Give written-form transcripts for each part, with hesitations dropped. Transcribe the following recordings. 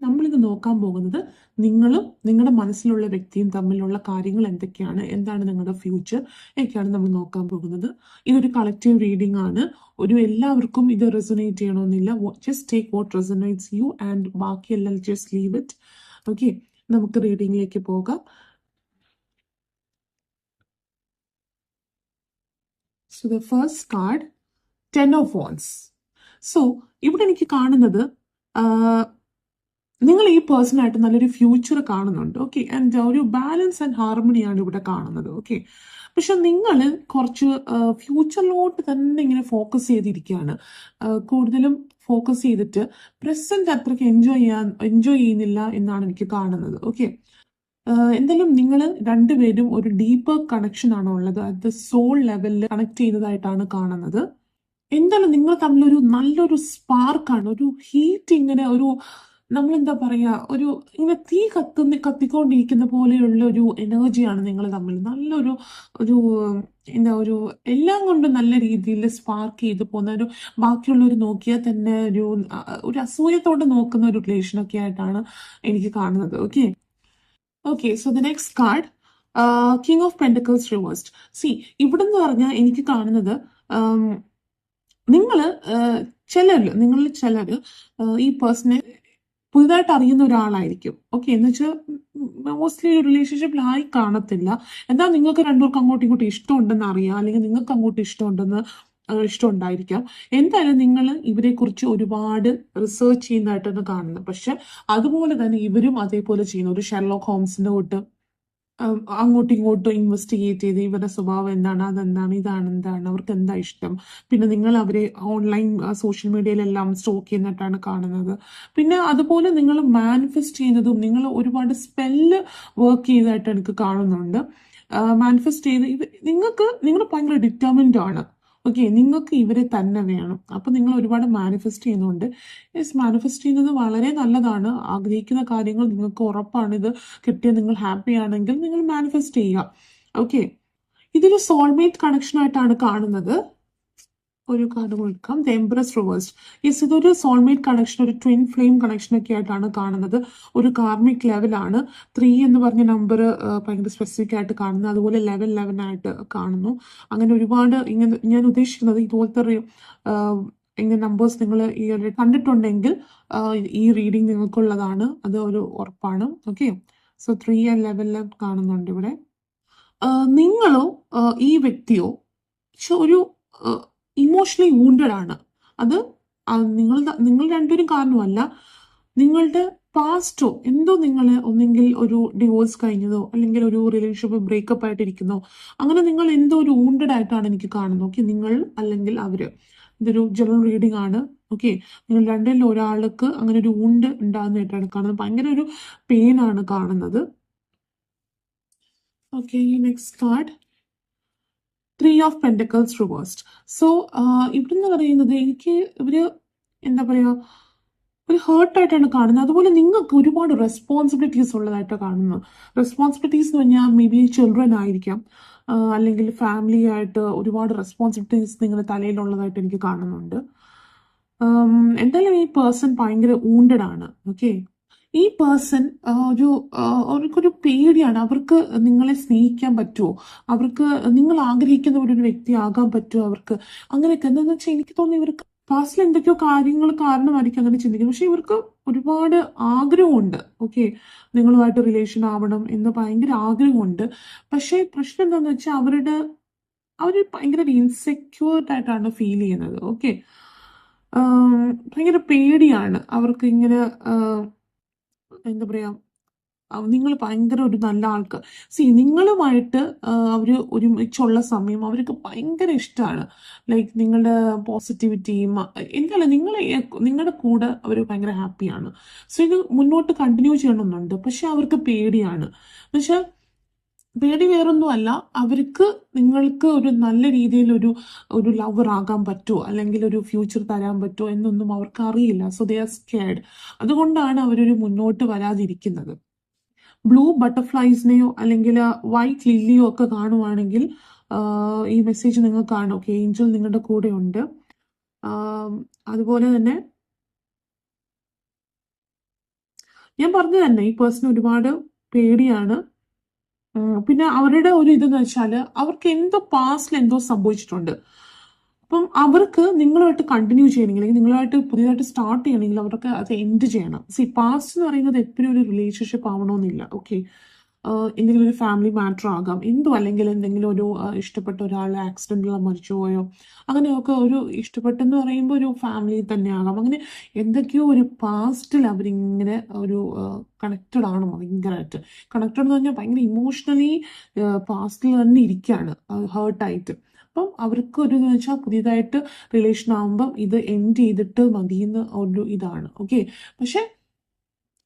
നമ്മളിത് നോക്കാൻ പോകുന്നത് നിങ്ങളും നിങ്ങളുടെ മനസ്സിലുള്ള വ്യക്തിയും തമ്മിലുള്ള കാര്യങ്ങൾ എന്തൊക്കെയാണ്, എന്താണ് നിങ്ങളുടെ ഫ്യൂച്ചർ ഒക്കെയാണ് നമ്മൾ നോക്കാൻ പോകുന്നത്. ഇതൊരു കളക്റ്റീവ് റീഡിംഗ് ആണ്. എല്ലാവർക്കും ഇത് റെസൊനേറ്റ് ചെയ്യണമെന്നില്ല. Just take what resonates you and ബാക്കിയെല്ലാം ജസ്റ്റ് ലീവ് ഇറ്റ്. ഓക്കെ, നമുക്ക് റീഡിങ്ങിലേക്ക് പോകാം. So the first card, 10 of Wands. So ഇവിടെ എനിക്ക് കാണുന്നത് നിങ്ങൾ ഈ പേഴ്സണായിട്ട് നല്ലൊരു ഫ്യൂച്ചർ കാണുന്നുണ്ട്. ഓക്കെ, ആൻഡ് ഒരു ബാലൻസ് ആൻഡ് ഹാർമണിയാണ് ഇവിടെ കാണുന്നത്. ഓക്കെ, പക്ഷെ നിങ്ങൾ കുറച്ച് ഫ്യൂച്ചറിലോട്ട് തന്നെ ഇങ്ങനെ ഫോക്കസ് ചെയ്തിരിക്കുകയാണ്. കൂടുതലും ഫോക്കസ് ചെയ്തിട്ട് പ്രസന്റ് അത്രയ്ക്ക് എൻജോയ് ചെയ്യുന്നില്ല എന്നാണ് എനിക്ക് കാണുന്നത്. ഓക്കെ, എന്തായാലും നിങ്ങൾ രണ്ടുപേരും ഒരു ഡീപ്പർ കണക്ഷൻ ആണ് ഉള്ളത്. അത് സോൾ ലെവലിൽ കണക്ട് ചെയ്തതായിട്ടാണ് കാണുന്നത്. എന്തായാലും നിങ്ങൾ തമ്മിലൊരു നല്ലൊരു സ്പാർക്കാണ്, ഒരു ഹീറ്റ്, ഇങ്ങനെ ഒരു നമ്മളെന്താ പറയാ, ഇങ്ങനെ തീ കത്തിക്കൊണ്ടിരിക്കുന്ന പോലെയുള്ള ഒരു എനർജിയാണ് നിങ്ങൾ തമ്മിൽ. നല്ലൊരു ഒരു ഒരു എല്ലാം കൊണ്ടും നല്ല രീതിയിൽ സ്പാർക്ക് ചെയ്ത് പോകുന്ന ബാക്കിയുള്ളവർ നോക്കിയാൽ തന്നെ ഒരു അസൂയത്തോടെ നോക്കുന്ന ഒരു റിലേഷനൊക്കെ ആയിട്ടാണ് എനിക്ക് കാണുന്നത്. Okay okay so the next card, king of pentacles reversed. C ഇവിടെ എന്ന് പറഞ്ഞാൽ എനിക്ക് കാണുന്നത് നിങ്ങളിൽ ചിലർ ഈ പേഴ്സണെ പുതുതായിട്ട് അറിയുന്ന ഒരാളായിരിക്കും. ഓക്കെ, എന്ന് വെച്ചാൽ മോസ്റ്റ്ലി ഒരു റിലേഷൻഷിപ്പിലായി കാണത്തില്ല. എന്നാൽ നിങ്ങൾക്ക് രണ്ടുപേർക്കും അങ്ങോട്ടും ഇങ്ങോട്ടും ഇഷ്ടമുണ്ടെന്ന് അറിയാം, അല്ലെങ്കിൽ നിങ്ങൾക്ക് അങ്ങോട്ടും ഇഷ്ടമുണ്ടായിരിക്കാം. എന്തായാലും നിങ്ങൾ ഇവരെ കുറിച്ച് ഒരുപാട് റിസർച്ച് ചെയ്യുന്നതായിട്ടാണ് കാണുന്നത്. പക്ഷെ അതുപോലെ തന്നെ ഇവരും അതേപോലെ ചെയ്യുന്ന ഒരു ഷെർലോക്ക് ഹോംസിന്റെ തൊട്ട് അങ്ങോട്ടും ഇങ്ങോട്ടും ഇൻവെസ്റ്റിഗേറ്റ് ചെയ്ത് ഇവരുടെ സ്വഭാവം എന്താണ്, അതെന്താണ്, എന്താണ്, അവർക്ക് എന്താ ഇഷ്ടം. പിന്നെ നിങ്ങൾ അവരെ ഓൺലൈൻ സോഷ്യൽ മീഡിയയിലെല്ലാം സ്റ്റോക്ക് ചെയ്യുന്നിട്ടാണ് കാണുന്നത്. പിന്നെ അതുപോലെ നിങ്ങൾ മാനിഫെസ്റ്റ് ചെയ്യുന്നതും നിങ്ങൾ ഒരുപാട് സ്പെല്ല് വർക്ക് ചെയ്തതായിട്ട് എനിക്ക് കാണുന്നുണ്ട്. മാനിഫെസ്റ്റ് ചെയ്ത് നിങ്ങൾ ഭയങ്കര ഡിറ്റർമിൻഡ് ആണ്. ഓക്കെ, നിങ്ങൾക്ക് ഇവരെ തന്നെ വേണം. അപ്പൊ നിങ്ങൾ ഒരുപാട് മാനിഫെസ്റ്റ് ചെയ്യുന്നുണ്ട്. മാനിഫെസ്റ്റ് ചെയ്യുന്നത് വളരെ നല്ലതാണ്. ആഗ്രഹിക്കുന്ന കാര്യങ്ങൾ നിങ്ങൾക്ക് ഉറപ്പാണ്. ഇത് കിട്ടിയ നിങ്ങൾ ഹാപ്പി ആണെങ്കിൽ നിങ്ങൾ മാനിഫെസ്റ്റ് ചെയ്യുക. ഓക്കെ, ഇതൊരു സോൾമേറ്റ് കണക്ഷൻ ആയിട്ടാണ് കാണുന്നത്. ഒരു കാർഡ് കൊടുക്കാം, ദ എംപ്രസ് റിവേഴ്സ്ഡ്. യെസ്, ഇതൊരു സോൾമേറ്റ് കണക്ഷൻ, ഒരു ട്വിൻ ഫ്ലെയിം കണക്ഷൻ ഒക്കെ ആയിട്ടാണ് കാണുന്നത്. ഒരു കാർമിക് ലെവലാണ്. 3 എന്ന് പറഞ്ഞ നമ്പർ ഭയങ്കര സ്പെസിഫിക് ആയിട്ട് കാണുന്നു. അതുപോലെ 11 ആയിട്ട് കാണുന്നു. അങ്ങനെ ഒരുപാട് ഇങ്ങനെ ഞാൻ ഉദ്ദേശിക്കുന്നത് ഇതുപോലത്തെ ഇങ്ങനെ നമ്പേഴ്സ് നിങ്ങൾ ഈ കണ്ടിട്ടുണ്ടെങ്കിൽ ഈ റീഡിംഗ് നിങ്ങൾക്കുള്ളതാണ്. അത് ഒരു ഉറപ്പാണ്. ഓക്കെ, സോ 3 and 11 കാണുന്നുണ്ട് ഇവിടെ. നിങ്ങളോ ഈ വ്യക്തിയോ ഒരു ഇമോഷണലി വൂണ്ടഡ് ആണ്. അത് നിങ്ങൾ രണ്ടുപേരും കാരണമല്ല, നിങ്ങളുടെ പാസ്റ്റോ എന്തോ നിങ്ങളെ ഒന്നെങ്കിൽ ഒരു ഡിവോഴ്സ് കഴിഞ്ഞതോ അല്ലെങ്കിൽ ഒരു റിലേഷൻഷിപ്പ് ബ്രേക്കപ്പ് ആയിട്ടിരിക്കുന്നോ, അങ്ങനെ നിങ്ങൾ എന്തോ ഒരു വൂണ്ടഡ് ആയിട്ടാണ് എനിക്ക് കാണുന്നത്. ഓക്കെ, നിങ്ങൾ അല്ലെങ്കിൽ അവര്. ഇതൊരു ജനറൽ റീഡിംഗ് ആണ്. ഓക്കെ, നിങ്ങൾ രണ്ടിൽ ഒരാൾക്ക് അങ്ങനെ ഒരു വൂണ്ട് ഉണ്ടാകുന്നതായിട്ടാണ് കാണുന്നത്. ഭയങ്കര ഒരു പെയിൻ ആണ് കാണുന്നത്. Okay, next card, 3 of Pentacles reversed. So ഇവിടെന്ന് പറയുന്നത് എനിക്ക് എന്താ പറയുക, ഒരു ഹേർട്ടായിട്ടാണ് കാണുന്നത്. അതുപോലെ നിങ്ങൾക്ക് ഒരുപാട് റെസ്പോൺസിബിലിറ്റീസ് ഉള്ളതായിട്ടാണ് കാണുന്നത്. റെസ്പോൺസിബിലിറ്റീസ് എന്ന് പറഞ്ഞാൽ മേ ബി ചിൽഡ്രൻ ആയിരിക്കാം, അല്ലെങ്കിൽ ഫാമിലി ആയിട്ട് ഒരുപാട് റെസ്പോൺസിബിലിറ്റീസ് നിങ്ങളുടെ തലയിലുള്ളതായിട്ട് എനിക്ക് കാണുന്നുണ്ട്. എന്തായാലും ഈ പേഴ്സൺ ഭയങ്കര വൂണ്ടഡ് ആണ്. ഓക്കെ, ഈ പേഴ്സൺ അവർക്കൊരു പേടിയാണ്. അവർക്ക് നിങ്ങളെ സ്നേഹിക്കാൻ പറ്റുമോ, അവർക്ക് നിങ്ങൾ ആഗ്രഹിക്കുന്ന ഒരു വ്യക്തി ആകാൻ പറ്റുമോ അവർക്ക്, അങ്ങനെയൊക്കെ. എന്താണെന്ന് വെച്ചാൽ എനിക്ക് തോന്നുന്നു ഇവർക്ക് പാസ്റ്റിൽ എന്തൊക്കെയോ കാര്യങ്ങൾ കാരണമായിരിക്കും അങ്ങനെ ചിന്തിക്കുന്നത്. പക്ഷെ ഇവർക്ക് ഒരുപാട് ആഗ്രഹമുണ്ട്. ഓക്കെ, നിങ്ങളുമായിട്ട് റിലേഷൻ ആവണം എന്ന് ഭയങ്കര ആഗ്രഹമുണ്ട്. പക്ഷേ പ്രശ്നം എന്താണെന്ന് വെച്ചാൽ അവർ ഭയങ്കര ഇൻസെക്യൂർഡ് ആയിട്ടാണ് ഫീൽ ചെയ്യുന്നത്. ഓക്കെ, ഭയങ്കര പേടിയാണ് അവർക്ക്. ഇങ്ങനെ എന്താ പറയാ, നിങ്ങൾ ഭയങ്കര ഒരു നല്ല ആൾക്ക്. നിങ്ങളുമായിട്ട് അവർ ഒരുമിച്ചുള്ള സമയം അവർക്ക് ഭയങ്കര ഇഷ്ടമാണ്. ലൈക്ക് നിങ്ങളുടെ പോസിറ്റിവിറ്റിയും എന്തായാലും നിങ്ങളുടെ കൂടെ അവർ ഭയങ്കര ഹാപ്പിയാണ്. സോ ഇത് മുന്നോട്ട് കണ്ടിന്യൂ ചെയ്യണമെന്നുണ്ട്. പക്ഷെ അവർക്ക് പേടിയാണ്. എന്നുവെച്ചാൽ പേടി വേറൊന്നും അല്ല, അവർക്ക് നിങ്ങൾക്ക് ഒരു നല്ല രീതിയിൽ ഒരു ലവർ ആകാൻ പറ്റുമോ അല്ലെങ്കിൽ ഒരു ഫ്യൂച്ചർ തരാൻ പറ്റുമോ എന്നൊന്നും അവർക്ക് അറിയില്ല. So they are scared. അതുകൊണ്ടാണ് അവരൊരു മുന്നോട്ട് വരാതിരിക്കുന്നത്. ബ്ലൂ ബട്ടർഫ്ലൈസിനെയോ അല്ലെങ്കിൽ വൈറ്റ് ലില്ലിയോ ഒക്കെ കാണുവാണെങ്കിൽ ഈ മെസ്സേജ് നിങ്ങൾക്കാണ്. ഓക്കെ, ഏഞ്ചൽ നിങ്ങളുടെ കൂടെ ഉണ്ട്. അതുപോലെ തന്നെ ഞാൻ പറഞ്ഞു തന്നെ ഈ പേഴ്സൺ ഒരുപാട് പേടിയാണ്. പിന്നെ അവരുടെ ഒരു ഇതെന്ന് വെച്ചാൽ അവർക്ക് എന്തോ പാസ്റ്റിൽ എന്തോ സംഭവിച്ചിട്ടുണ്ട്. അപ്പം അവർക്ക് നിങ്ങളുമായിട്ട് കണ്ടിന്യൂ ചെയ്യണമെങ്കിൽ അല്ലെങ്കിൽ നിങ്ങളുമായിട്ട് പുതിയതായിട്ട് സ്റ്റാർട്ട് ചെയ്യണമെങ്കിൽ അവർക്ക് അത് എൻഡ് ചെയ്യണം. പാസ്റ്റ് എന്ന് പറയുന്നത് എപ്പോഴും ഒരു റിലേഷൻഷിപ്പ് ആവണമെന്നില്ല. ഓക്കെ, എന്തെങ്കിലും ഒരു ഫാമിലി മാറ്റർ ആകാം, എന്തോ, അല്ലെങ്കിൽ എന്തെങ്കിലും ഒരു ഇഷ്ടപ്പെട്ട ഒരാൾ ആക്സിഡന്റിൽ മരിച്ചു പോയോ, അങ്ങനെയൊക്കെ ഒരു ഇഷ്ടപ്പെട്ടെന്ന് പറയുമ്പോൾ ഒരു ഫാമിലി തന്നെ ആകാം. അങ്ങനെ എന്തൊക്കെയോ ഒരു പാസ്റ്റിൽ അവരിങ്ങനെ ഒരു കണക്റ്റഡ് ആണ്, ഭയങ്കരമായിട്ട് കണക്റ്റഡ് എന്ന് പറഞ്ഞാൽ ഭയങ്കര ഇമോഷണലി പാസ്റ്റിൽ തന്നെ ഇരിക്കുകയാണ്, ഹേർട്ടായിട്ട്. അപ്പം അവർക്ക് ഒരു എന്ന് വെച്ചാൽ പുതിയതായിട്ട് റിലേഷൻ ആകുമ്പം ഇത് എൻഡ് ചെയ്തിട്ട് മതിയെന്ന് ഒരു ഇതാണ്. ഓക്കെ, പക്ഷെ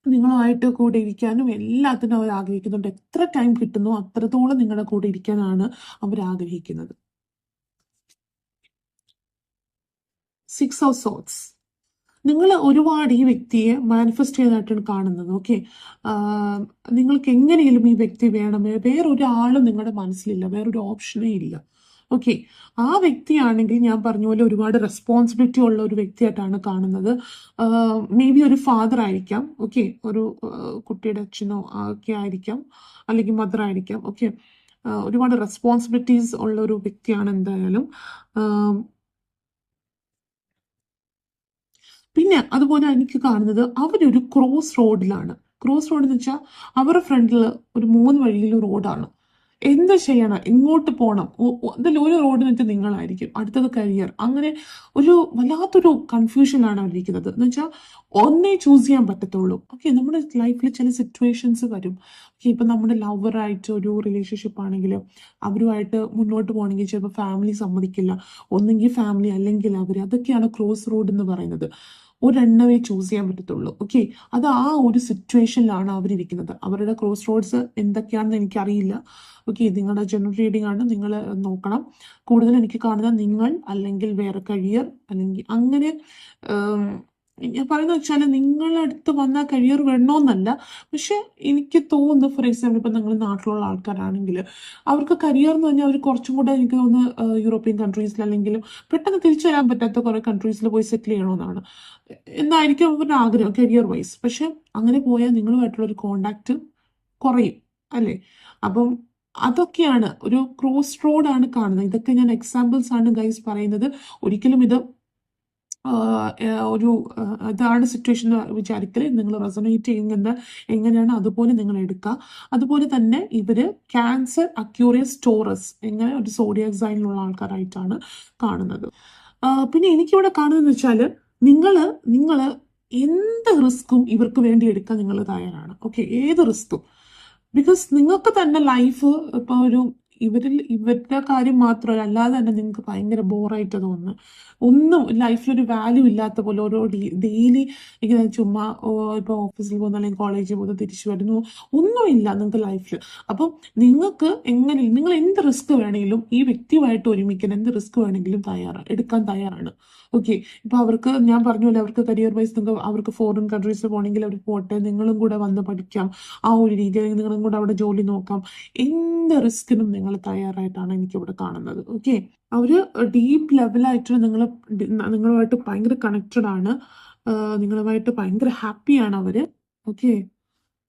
നിങ്ങളുമായിട്ട് കൂടെ ഇരിക്കാനും എല്ലാത്തിനും അവർ ആഗ്രഹിക്കുന്നുണ്ട്. എത്ര ടൈം കിട്ടുന്നോ അത്രത്തോളം നിങ്ങളുടെ കൂടെ ഇരിക്കാനാണ് അവർ ആഗ്രഹിക്കുന്നത്. 6 ഓഫ് സോർട്സ്. നിങ്ങൾ ഒരുപാട് ഈ വ്യക്തിയെ മാനിഫെസ്റ്റ് ചെയ്തതായിട്ടാണ് കാണുന്നത്. ഓക്കെ, നിങ്ങൾക്ക് എങ്ങനെയും ഈ വ്യക്തി വേണം, വേറൊരാളും നിങ്ങളുടെ മനസ്സിലില്ല, വേറൊരു ഓപ്ഷനേ ഇല്ല. ഓക്കെ, ആ വ്യക്തിയാണെങ്കിൽ ഞാൻ പറഞ്ഞ പോലെ ഒരുപാട് റെസ്പോൺസിബിലിറ്റി ഉള്ള ഒരു വ്യക്തിയായിട്ടാണ് കാണുന്നത്. മേ ബി ഒരു ഫാദർ ആയിരിക്കാം. ഓക്കെ, ഒരു കുട്ടിയുടെ അച്ഛനോ ഒക്കെ ആയിരിക്കാം, അല്ലെങ്കിൽ മദർ ആയിരിക്കാം. ഓക്കെ, ഒരുപാട് റെസ്പോൺസിബിലിറ്റീസ് ഉള്ള ഒരു വ്യക്തിയാണ് എന്തായാലും. പിന്നെ അതുപോലെ എനിക്ക് കാണുന്നത് അവരൊരു ക്രോസ് റോഡിലാണ്. ക്രോസ് റോഡ് എന്ന് വെച്ചാൽ അവരുടെ ഫ്രണ്ടിൽ ഒരു 3 വഴിയിൽ റോഡാണ്. എന്ത് ചെയ്യണം, എങ്ങോട്ട് പോകണം, അതിൽ ഒരു റോഡ് വെച്ച് നിങ്ങളായിരിക്കും, അടുത്തത് കരിയർ, അങ്ങനെ ഒരു വല്ലാത്തൊരു കൺഫ്യൂഷനിലാണ് അവരിക്കുന്നത്. എന്ന് വെച്ചാൽ ഒന്നേ ചൂസ് ചെയ്യാൻ പറ്റത്തുള്ളൂ. ഓക്കെ, നമ്മുടെ ലൈഫിൽ ചില സിറ്റുവേഷൻസ് വരും. ഓക്കെ, ഇപ്പം നമ്മുടെ ലവറായിട്ട് ഒരു റിലേഷൻഷിപ്പ് ആണെങ്കിൽ അവരുമായിട്ട് മുന്നോട്ട് പോകണമെങ്കിൽ ചിലപ്പോൾ ഫാമിലി സമ്മതിക്കില്ല, ഒന്നെങ്കിൽ ഫാമിലി അല്ലെങ്കിൽ അവർ. അതൊക്കെയാണ് ക്രോസ് റോഡ് എന്ന് പറയുന്നത്. ഒരെണ്ണമേ ചൂസ് ചെയ്യാൻ പറ്റത്തുള്ളൂ. ഓക്കെ, അത് ആ ഒരു സിറ്റുവേഷനിലാണ് അവരിയ്ക്കുന്നത്. അവരുടെ ക്രോസ് റോഡ്സ് എന്തൊക്കെയാണെന്ന് എനിക്കറിയില്ല. ഓക്കെ, നിങ്ങളുടെ ജനറൽ റീഡിംഗ് ആണ്, നിങ്ങൾ നോക്കണം. കൂടുതൽ എനിക്ക് കാണുന്നത് നിങ്ങൾ അല്ലെങ്കിൽ വേറെ കരിയർ, അല്ലെങ്കിൽ അങ്ങനെ ഞാൻ പറയുന്നത് വെച്ചാൽ നിങ്ങളടുത്ത് വന്ന കരിയർ വേണമെന്നല്ല. പക്ഷെ എനിക്ക് തോന്നുന്നു, ഫോർ എക്സാമ്പിൾ ഇപ്പം നിങ്ങൾ നാട്ടിലുള്ള ആൾക്കാരാണെങ്കിൽ അവർക്ക് കരിയർ എന്ന് പറഞ്ഞാൽ അവർ കുറച്ചും കൂടെ എനിക്ക് തോന്നുന്നു യൂറോപ്യൻ കൺട്രീസിൽ അല്ലെങ്കിൽ പെട്ടെന്ന് തിരിച്ചു വരാൻ പറ്റാത്ത കുറേ കൺട്രീസിൽ പോയി സെറ്റിൽ ചെയ്യണമെന്നാണ് എന്നായിരിക്കും അവരുടെ ആഗ്രഹം കരിയർ വൈസ്. പക്ഷെ അങ്ങനെ പോയാൽ നിങ്ങളുമായിട്ടുള്ള ഒരു കോണ്ടാക്ട് കുറയും, അല്ലേ? അപ്പം അതൊക്കെയാണ് ഒരു ക്രോസ് റോഡാണ് കാണുന്നത്. ഇതൊക്കെ ഞാൻ എക്സാമ്പിൾസ് ആണ് ഗൈസ് പറയുന്നത്. ഒരിക്കലും ഇത് ഒരു ഇതാണ് സിറ്റുവേഷൻ എന്ന് വിചാരിക്കൽ. നിങ്ങൾ റെസൊനേറ്റ് ചെയ്യുന്നത് എങ്ങനെയാണ് അതുപോലെ നിങ്ങൾ എടുക്കുക. അതുപോലെ തന്നെ ഇവര് ക്യാൻസർ, അക്യൂറിയസ്, ടോറസ് എങ്ങനെ ഒരു സോഡിയാക് സൈനിലുള്ള ആൾക്കാരായിട്ടാണ് കാണുന്നത്. പിന്നെ എനിക്കിവിടെ കാണുന്നതെന്ന് വെച്ചാൽ നിങ്ങൾ എന്ത് റിസ്ക്കും ഇവർക്ക് വേണ്ടി എടുക്കാൻ നിങ്ങൾ തയ്യാറാണ്. ഓക്കെ, ഏത് റിസ്ക്കും. ബിക്കോസ് നിങ്ങൾക്ക് തന്നെ ലൈഫ് ഇപ്പോൾ ഇവരുടെ കാര്യം മാത്രമല്ല, അല്ലാതെ തന്നെ നിങ്ങൾക്ക് ഭയങ്കര ബോറായിട്ട് തോന്നുന്നു. ഒന്നും ലൈഫിലൊരു വാല്യൂ ഇല്ലാത്ത പോലെ ഓരോ ഡെയിലി ഇങ്ങനെ ചുമ്മാ ഇപ്പോൾ ഓഫീസിൽ പോകുന്നു അല്ലെങ്കിൽ കോളേജിൽ പോകുന്നു തിരിച്ചു വരുന്നു, ഒന്നുമില്ല നിങ്ങൾക്ക് ലൈഫിൽ. അപ്പം നിങ്ങൾക്ക് നിങ്ങൾ എന്ത് റിസ്ക് വേണമെങ്കിലും ഈ വ്യക്തിയുമായിട്ട് ഒരുമിക്കാൻ എന്ത് റിസ്ക് വേണമെങ്കിലും എടുക്കാൻ തയ്യാറാണ്. ഓക്കെ, ഇപ്പൊ അവർക്ക് ഞാൻ പറഞ്ഞ അവർക്ക് കരിയർ വൈസ് നിങ്ങൾക്ക് അവർക്ക് ഫോറിൻ കൺട്രീസിൽ പോകണമെങ്കിൽ അവർ പോട്ടെ, നിങ്ങളും കൂടെ വന്ന് പഠിക്കാം, ആ ഒരു രീതിയിൽ നിങ്ങളും കൂടെ അവിടെ ജോലി നോക്കാം. എന്ത് റിസ്കിനും നിങ്ങൾ തയ്യാറായിട്ടാണ് എനിക്കിവിടെ കാണുന്നത്. ഓക്കെ, അവര് ഡീപ്പ് ലെവലായിട്ട് നിങ്ങളുമായിട്ട് ഭയങ്കര കണക്റ്റഡ് ആണ്, നിങ്ങളുമായിട്ട് ഭയങ്കര ഹാപ്പിയാണ് അവര്. Okay,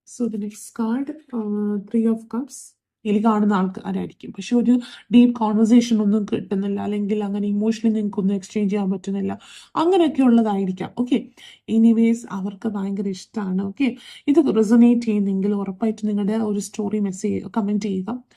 so the next card 3 of cups. ഇതിൽ കാണുന്ന ആൾക്കാരായിരിക്കും, പക്ഷെ ഒരു ഡീപ്പ് കോൺവെർസേഷൻ ഒന്നും കിട്ടുന്നില്ല, അല്ലെങ്കിൽ അങ്ങനെ ഇമോഷണലി നിങ്ങൾക്കൊന്നും എക്സ്ചേഞ്ച് ചെയ്യാൻ പറ്റുന്നില്ല, അങ്ങനെയൊക്കെ ഉള്ളതായിരിക്കാം. ഓക്കെ, എനിവേസ് അവർക്ക് ഭയങ്കര ഇഷ്ടമാണ്. ഓക്കെ, ഇത് റെസൊനേറ്റ് ചെയ്യുന്നെങ്കിൽ ഉറപ്പായിട്ട് നിങ്ങളുടെ ഒരു സ്റ്റോറി കമൻറ്റ് ചെയ്യുക.